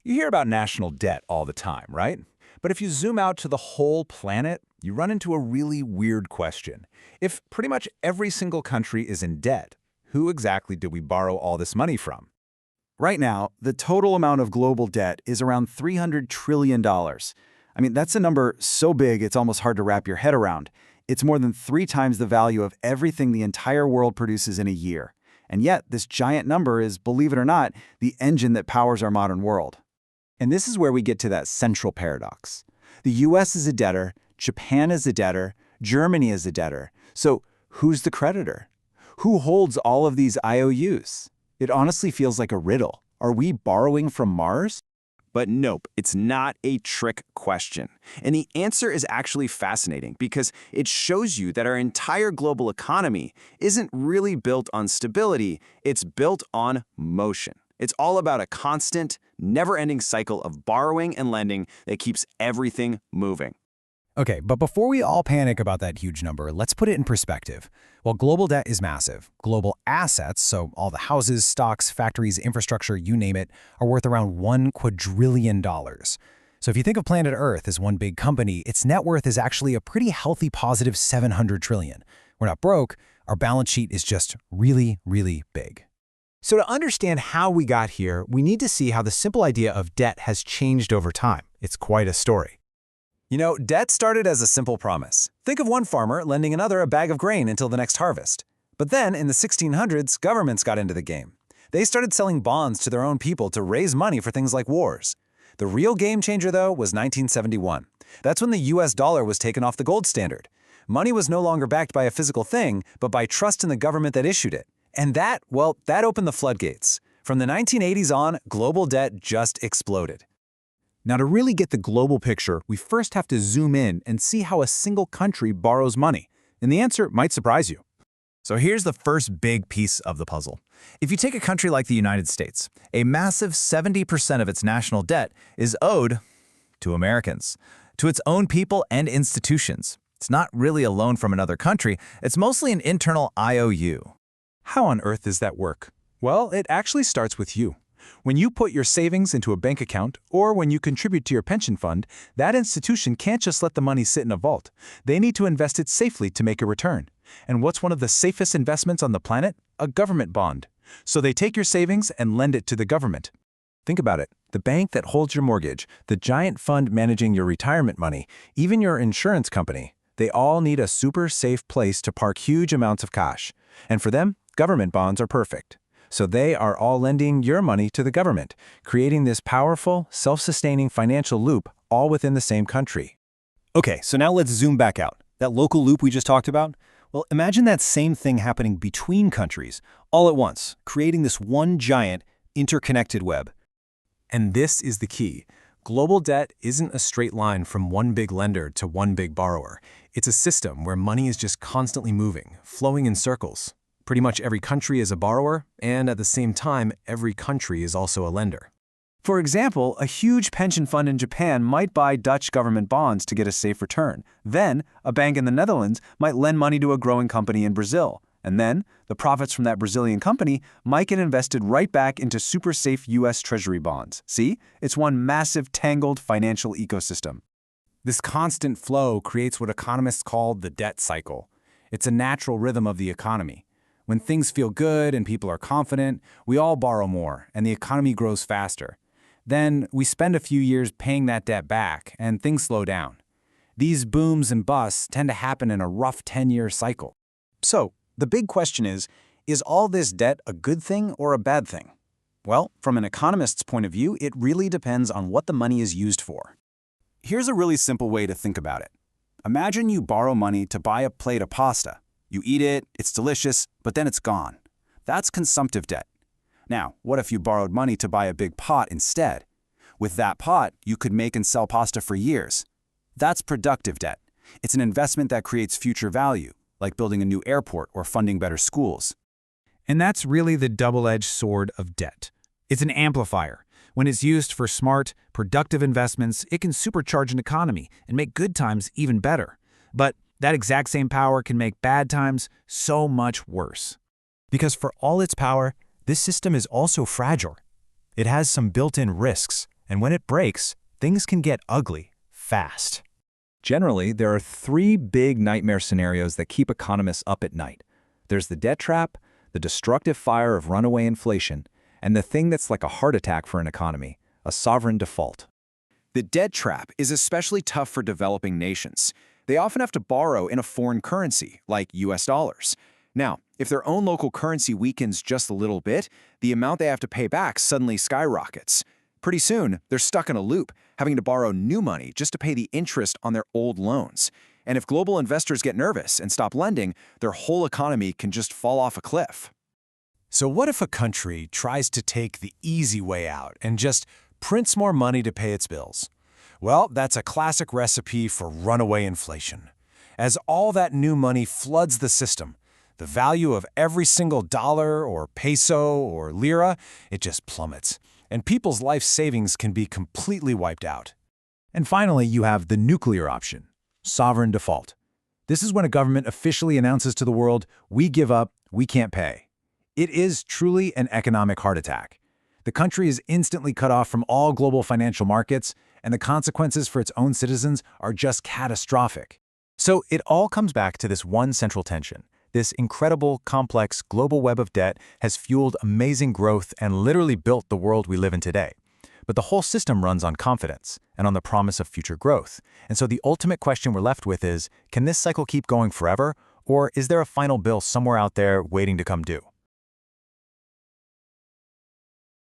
You hear about national debt all the time, right? But if you zoom out to the whole planet, you run into a really weird question. If pretty much every single country is in debt, who exactly do we borrow all this money from? Right now, the total amount of global debt is around $300 trillion. That's a number so big it's almost hard to wrap your head around. It's more than 3 times the value of everything the entire world produces in a year. And yet, this giant number is, believe it or not, the engine that powers our modern world. And this is where we get to that central paradox. The US is a debtor, Japan is a debtor, Germany is a debtor. So who's the creditor? Who holds all of these IOUs? It honestly feels like a riddle. Are we borrowing from Mars? But nope, it's not a trick question. And the answer is actually fascinating because it shows you that our entire global economy isn't really built on stability, it's built on motion. It's all about a constant, never-ending cycle of borrowing and lending that keeps everything moving. Okay, but before we all panic about that huge number, let's put it in perspective. While global debt is massive, global assets, so all the houses, stocks, factories, infrastructure, you name it, are worth around $1 quadrillion. So if you think of planet Earth as one big company, its net worth is actually a pretty healthy positive $700 trillion. We're not broke, our balance sheet is just really, really big. So to understand how we got here, we need to see how the simple idea of debt has changed over time. It's quite a story. You know, debt started as a simple promise. Think of one farmer lending another a bag of grain until the next harvest. But then, in the 1600s, governments got into the game. They started selling bonds to their own people to raise money for things like wars. The real game changer, though, was 1971. That's when the US dollar was taken off the gold standard. Money was no longer backed by a physical thing, but by trust in the government that issued it. And that opened the floodgates. From the 1980s on, global debt just exploded. Now, to really get the global picture, we first have to zoom in and see how a single country borrows money. And the answer might surprise you. So here's the first big piece of the puzzle. If you take a country like the United States, a massive 70% of its national debt is owed to Americans, to its own people and institutions. It's not really a loan from another country, it's mostly an internal IOU. How on earth does that work? Well, it actually starts with you. When you put your savings into a bank account or when you contribute to your pension fund, that institution can't just let the money sit in a vault. They need to invest it safely to make a return. And what's one of the safest investments on the planet? A government bond. So they take your savings and lend it to the government. Think about it. The bank that holds your mortgage, the giant fund managing your retirement money, even your insurance company, they all need a super safe place to park huge amounts of cash. And for them, government bonds are perfect. So they are all lending your money to the government, creating this powerful, self-sustaining financial loop all within the same country. Okay, so now let's zoom back out. That local loop we just talked about? Well, imagine that same thing happening between countries, all at once, creating this one giant, interconnected web. And this is the key. Global debt isn't a straight line from one big lender to one big borrower. It's a system where money is just constantly moving, flowing in circles. Pretty much every country is a borrower, and at the same time, every country is also a lender. For example, a huge pension fund in Japan might buy Dutch government bonds to get a safe return. Then, a bank in the Netherlands might lend money to a growing company in Brazil. And then, the profits from that Brazilian company might get invested right back into super safe US Treasury bonds. See? It's one massive, tangled financial ecosystem. This constant flow creates what economists call the debt cycle. It's a natural rhythm of the economy. When things feel good and people are confident, we all borrow more and the economy grows faster. Then we spend a few years paying that debt back and things slow down. These booms and busts tend to happen in a rough 10-year cycle. So, the big question is all this debt a good thing or a bad thing? Well, from an economist's point of view, it really depends on what the money is used for. Here's a really simple way to think about it. Imagine you borrow money to buy a plate of pasta. You eat it, it's delicious, but then it's gone. That's consumptive debt. Now, what if you borrowed money to buy a big pot instead? With that pot, you could make and sell pasta for years. That's productive debt. It's an investment that creates future value, like building a new airport or funding better schools. And that's really the double-edged sword of debt. It's an amplifier. When it's used for smart, productive investments, it can supercharge an economy and make good times even better. But that exact same power can make bad times so much worse. Because for all its power, this system is also fragile. It has some built-in risks, And when it breaks, things can get ugly fast. Generally, there are three big nightmare scenarios that keep economists up at night. There's the debt trap, the destructive fire of runaway inflation, and the thing that's like a heart attack for an economy, a sovereign default. The debt trap is especially tough for developing nations. They often have to borrow in a foreign currency, like US dollars. Now, if their own local currency weakens just a little bit, the amount they have to pay back suddenly skyrockets. Pretty soon, they're stuck in a loop, having to borrow new money just to pay the interest on their old loans. And if global investors get nervous and stop lending, their whole economy can just fall off a cliff. So what if a country tries to take the easy way out and just prints more money to pay its bills? Well, that's a classic recipe for runaway inflation. As all that new money floods the system, the value of every single dollar or peso or lira, it just plummets. And people's life savings can be completely wiped out. And finally, you have the nuclear option, sovereign default. This is when a government officially announces to the world, we give up, we can't pay. It is truly an economic heart attack. The country is instantly cut off from all global financial markets, and the consequences for its own citizens are just catastrophic. So it all comes back to this one central tension. This incredible, complex global web of debt has fueled amazing growth and literally built the world we live in today. But the whole system runs on confidence and on the promise of future growth. And so the ultimate question we're left with is, can this cycle keep going forever, or is there a final bill somewhere out there waiting to come due?